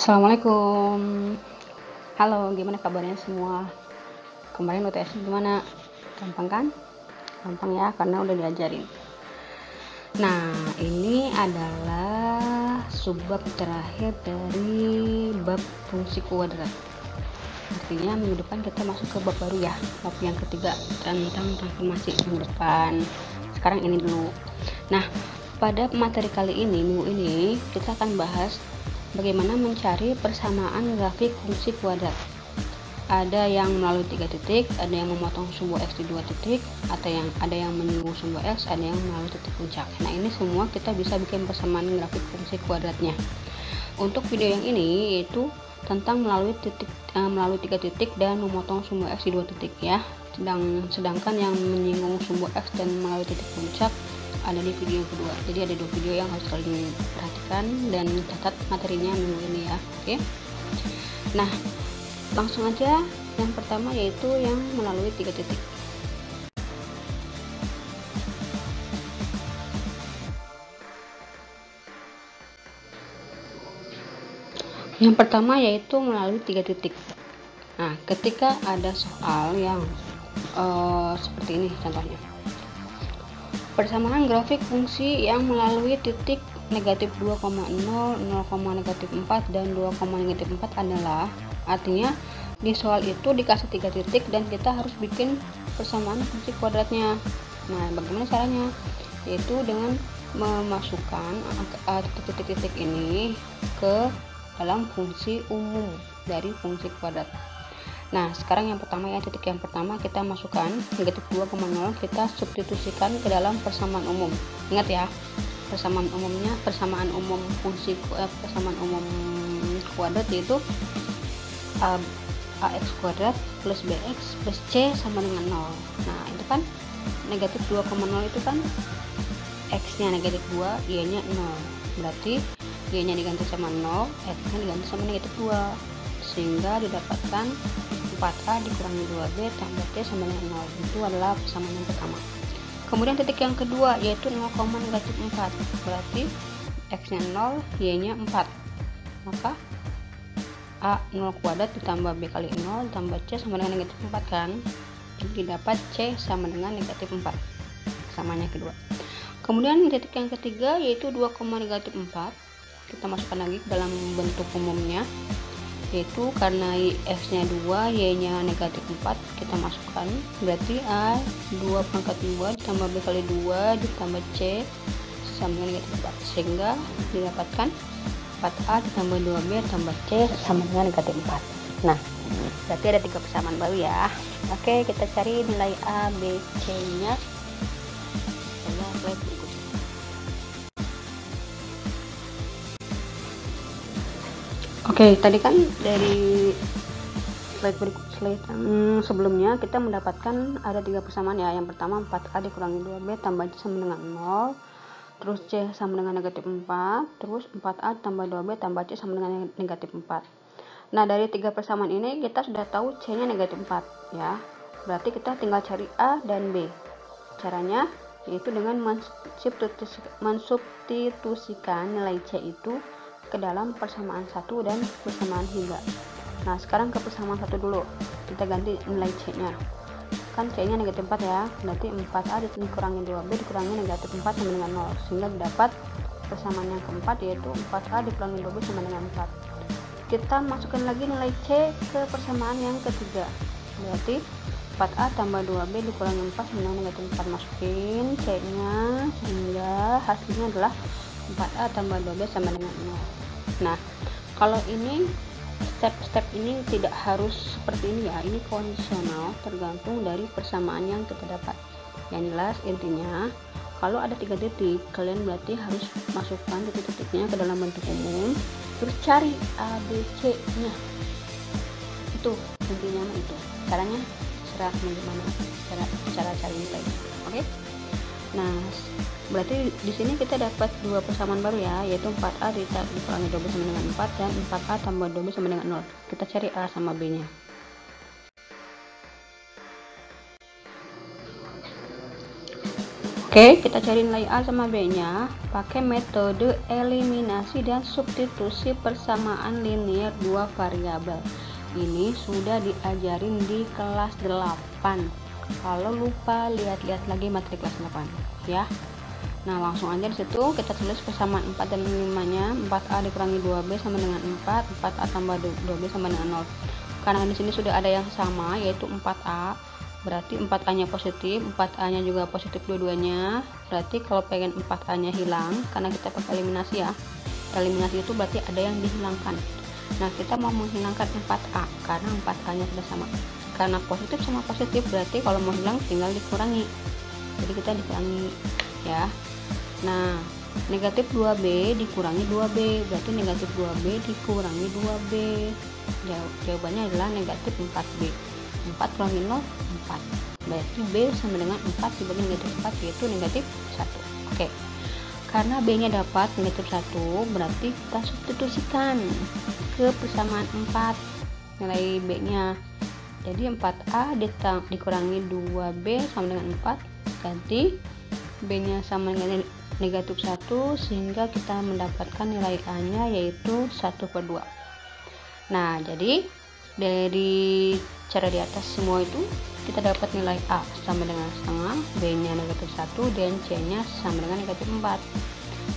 Assalamualaikum. Halo, gimana kabarnya semua? Kemarin UTS gimana? Gampang kan? Gampang ya, karena udah diajarin. Nah, ini adalah subbab terakhir dari bab fungsi kuadrat. Artinya minggu depan kita masuk ke bab baru ya, bab yang ketiga tentang transformasi minggu depan. Sekarang ini dulu. Nah, pada materi kali ini, minggu ini, kita akan bahas bagaimana mencari persamaan grafik fungsi kuadrat. Ada yang melalui 3 titik, ada yang memotong sumbu x di 2 titik, ada yang menyinggung sumbu x, ada yang melalui titik puncak. Nah, ini semua kita bisa bikin persamaan grafik fungsi kuadratnya. Untuk video yang ini yaitu tentang melalui 3 titik dan memotong sumbu x di 2 titik ya. Sedangkan yang menyinggung sumbu x dan melalui titik puncak ada di video yang kedua. Jadi ada 2 video yang harus kalian perhatikan dan catat materinya minggu ini ya. Oke. Nah, langsung aja yang pertama yaitu yang melalui 3 titik. Yang pertama yaitu melalui 3 titik. Nah, ketika ada soal yang seperti ini contohnya. Persamaan grafik fungsi yang melalui titik negatif 2,0, 0, negatif 4, dan 2, negatif 4 adalah, artinya di soal itu dikasih 3 titik dan kita harus bikin persamaan fungsi kuadratnya. Nah, bagaimana caranya? Yaitu dengan memasukkan titik-titik ini ke dalam fungsi umum dari fungsi kuadrat. Nah, sekarang yang pertama ya, titik yang pertama kita masukkan negatif 2,0, kita substitusikan ke dalam persamaan umum. Ingat ya, persamaan umumnya, persamaan umum kuadrat yaitu ax kuadrat plus bx plus c sama dengan 0. Nah, itu kan negatif 2,0 itu kan x nya negatif 2, y nya 0, berarti y nya diganti sama 0, x nya diganti sama negatif 2, sehingga didapatkan 4a dikurangi 2b tambah c sama dengan 0. Itu adalah persamaan yang pertama. Kemudian titik yang kedua yaitu 0, negatif 4, berarti x nya 0, y nya 4, maka a 0 kuadrat ditambah b kali 0 ditambah c sama dengan negatif 4 kan, jadi didapat c sama dengan negatif 4, persamaan yang kedua. Kemudian titik yang ketiga yaitu 2, negatif 4, kita masukkan lagi ke dalam bentuk umumnya, yaitu karena x nya 2, y nya negatif 4, kita masukkan, berarti a 2 pangkat 2 ditambah b kali 2 ditambah c sama dengan negatif 4, sehingga didapatkan 4a ditambah 2b tambah c sama dengan negatif 4. Nah, berarti ada 3 persamaan baru ya. Oke, kita cari nilai a, b, c nya. Slide berikutnya. Oke, tadi kan dari slide yang sebelumnya kita mendapatkan ada 3 persamaan ya. Yang pertama 4a dikurangi 2b tambah c sama dengan 0, terus c sama dengan negatif 4, terus 4a tambah 2b tambah c sama dengan negatif 4. Nah, dari 3 persamaan ini kita sudah tahu c nya negatif 4 ya, berarti kita tinggal cari a dan b. Caranya yaitu dengan mensubstitusikan nilai c itu ke dalam persamaan 1 dan persamaan 3. Nah, sekarang ke persamaan 1 dulu, kita ganti nilai c nya, kan c nya negatif 4 ya, berarti 4a dikurangi 2b dikurangi negatif 4 sama dengan 0, sehingga dapat persamaan yang keempat yaitu 4a dikurangi 2b sama dengan 4. Kita masukkan lagi nilai c ke persamaan yang ketiga, berarti 4a tambah 2b dikurangi 4 sama dengan negatif 4, masukin c nya, sehingga hasilnya adalah 4a tambah 2b sama dengan 0. Nah, kalau ini step-step ini tidak harus seperti ini ya, ini kondisional tergantung dari persamaan yang kita dapat. Yang jelas intinya kalau ada 3 titik, kalian berarti harus masukkan titik-titiknya ke dalam bentuk umum, terus cari a, b, c nya. Itu intinya itu. Caranya bagaimana cara cari nilai. Oke? Nah, berarti di sini kita dapat 2 persamaan baru ya, yaitu 4a dikurangi 2b sama dengan 4 dan 4a tambah 2b sama dengan 0. Kita cari a sama b nya. Oke, kita cari nilai A sama B nya pakai metode eliminasi dan substitusi persamaan linear dua variabel. Ini sudah diajarin di kelas 8. Kalau lupa, lihat-lihat lagi materi kelas 8 ya. Nah, langsung aja di situ kita tulis persamaan 4 dan 5 nya. 4A dikurangi 2B sama dengan 4, 4A tambah 2B sama dengan 0. Karena di sini sudah ada yang sama, yaitu 4A, berarti 4A nya positif, 4A nya juga positif dua-duanya. Berarti kalau pengen 4A nya hilang, karena kita pakai eliminasi ya, eliminasi itu berarti ada yang dihilangkan. Nah, kita mau menghilangkan 4A karena 4A nya sudah sama. Karena positif sama positif, berarti kalau mau hilang tinggal dikurangi, jadi kita dikurangi ya. Nah, negatif 2B dikurangi 2B, berarti negatif 2B dikurangi 2B. Jawabannya adalah negatif 4B. 4 kurangi 0, 4. Berarti B sama dengan 4 dibagi negatif 4, yaitu negatif 1. Oke. Karena B nya dapat negatif 1, berarti kita substitusikan ke persamaan 4 nilai B nya. Jadi 4A dikurangi 2B sama dengan 4, ganti B nya sama dengan negatif 1, sehingga kita mendapatkan nilai A nya yaitu 1/2. Nah, jadi dari cara di atas semua itu kita dapat nilai A sama dengan setengah, B nya negatif 1, dan C nya sama dengan negatif 4.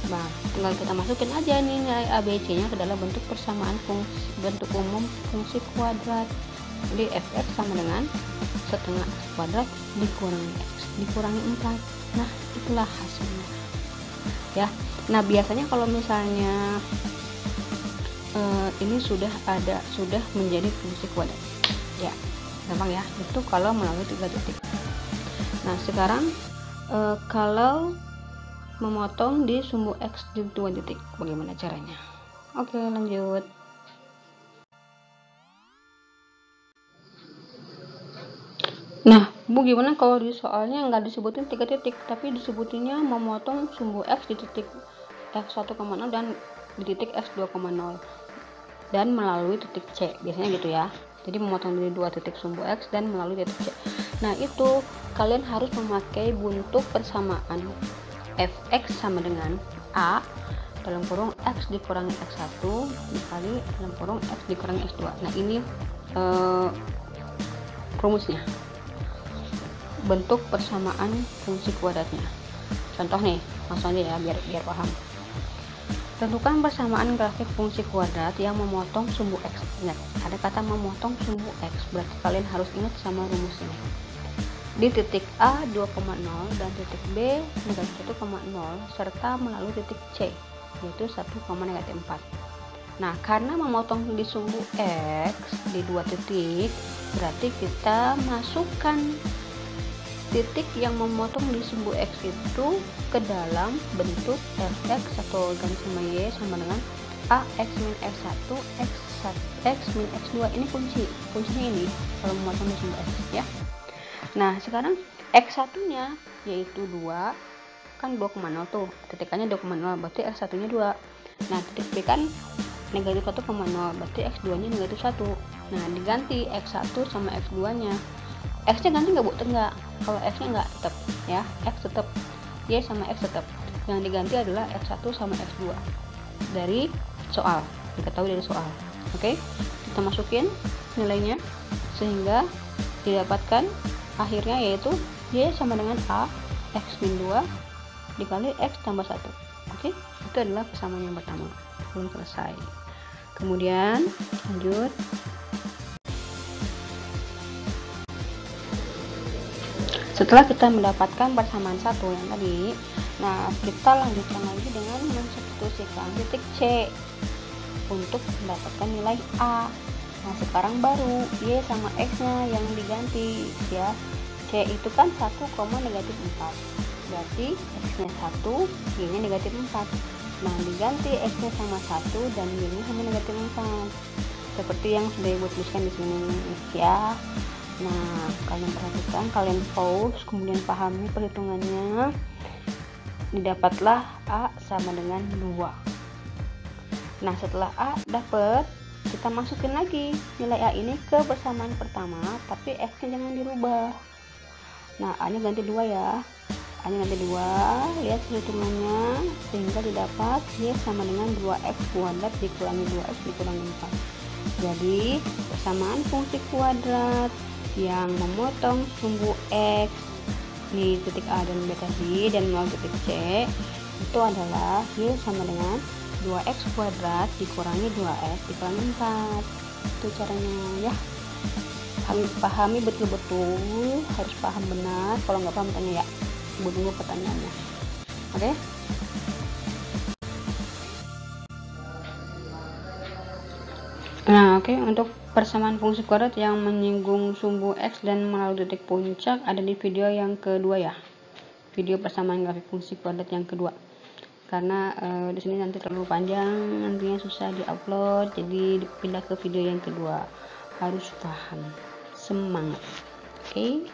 Nah, tinggal kita masukin aja nih nilai A, B, C nya ke dalam bentuk persamaan bentuk umum fungsi kuadrat. Jadi fx sama dengan setengah x kuadrat dikurangi x dikurangi 4. Nah, itulah hasilnya ya. Nah, biasanya kalau misalnya ini sudah menjadi fungsi kuadrat ya, gampang ya, itu kalau melalui 3 titik. Nah, sekarang kalau memotong di sumbu x di 2 titik, bagaimana caranya? Oke, lanjut. Nah, Bu, gimana kalau di soalnya nggak disebutin 3 titik, tapi disebutinnya memotong sumbu x di titik x1,0 dan di titik x2,0 dan melalui titik C, biasanya gitu ya. Jadi memotong dari 2 titik sumbu x dan melalui titik C. Nah, itu kalian harus memakai bentuk persamaan fx sama dengan A dalam kurung x dikurangi x1 dikali dalam kurung x dikurangi x2. Nah, ini rumusnya, bentuk persamaan fungsi kuadratnya. Contoh nih, langsung aja ya biar paham. Tentukan persamaan grafik fungsi kuadrat yang memotong sumbu x. Ingat, ada kata memotong sumbu x, berarti kalian harus ingat sama rumus ini. Di titik A 2,0 dan titik B negatif 1,0 serta melalui titik C yaitu 1, negatif 4. Nah, karena memotong di sumbu x di 2 titik, berarti kita masukkan titik yang memotong di sumbu x itu ke dalam bentuk fx atau ganti sama y sama dengan a x min x1 x min x2. Ini kuncinya ini kalau memotong di sumbu x ya. Nah, sekarang x1 nya yaitu 2, kan 2,0 tuh, titik A nya 2,0, berarti x1 nya 2. Nah, titik B kan negatif 1,0, berarti x2 nya negatif 1. Nah, diganti x1 sama x2 nya. X nya ganti nggak, Bu? Enggak. Kalau X nya nggak, tetap ya, X tetap, Y sama X tetap. Yang diganti adalah X1 sama X2 dari soal, kita tahu dari soal. Oke, kita masukin nilainya sehingga didapatkan akhirnya yaitu Y sama dengan A X min 2 dikali X tambah 1. Oke, itu adalah persamaan yang pertama, belum selesai. Kemudian lanjut. Setelah kita mendapatkan persamaan 1 yang tadi, nah kita lanjutkan lagi dengan mensubstitusikan titik C untuk mendapatkan nilai A. Nah, sekarang baru Y sama X nya yang diganti ya. C itu kan 1, negatif 4, berarti X nya 1, Y nya negatif 4. Nah, diganti X nya sama 1 dan Y nya sama negatif 4 seperti yang sudah Ibu tuliskan di sini ya. Nah, kalian perhatikan, kalian pause, kemudian pahami perhitungannya. Didapatlah A sama dengan 2. Nah, setelah A dapat, kita masukin lagi nilai A ini ke persamaan pertama, tapi X nya jangan dirubah. Nah, A nya ganti 2 ya. A nya nanti 2, lihat perhitungannya, sehingga didapat Y sama dengan 2x kuadrat dikurangi 2x dikurangi 4. Jadi persamaan fungsi kuadrat yang memotong sumbu x di titik A dan B tadi dan melalui titik C itu adalah Y sama dengan 2x kuadrat dikurangi 2x dikurangi 4. Itu caranya ya. Pahami betul-betul, harus paham benar. Kalau nggak paham tanya ya, tunggu pertanyaannya. Oke? Nah, oke, untuk persamaan fungsi kuadrat yang menyinggung sumbu x dan melalui titik puncak ada di video yang kedua ya. Video persamaan grafik fungsi kuadrat yang kedua. Karena di sini nanti terlalu panjang, nantinya susah diupload, jadi dipindah ke video yang kedua. Harus paham. Semangat. Oke.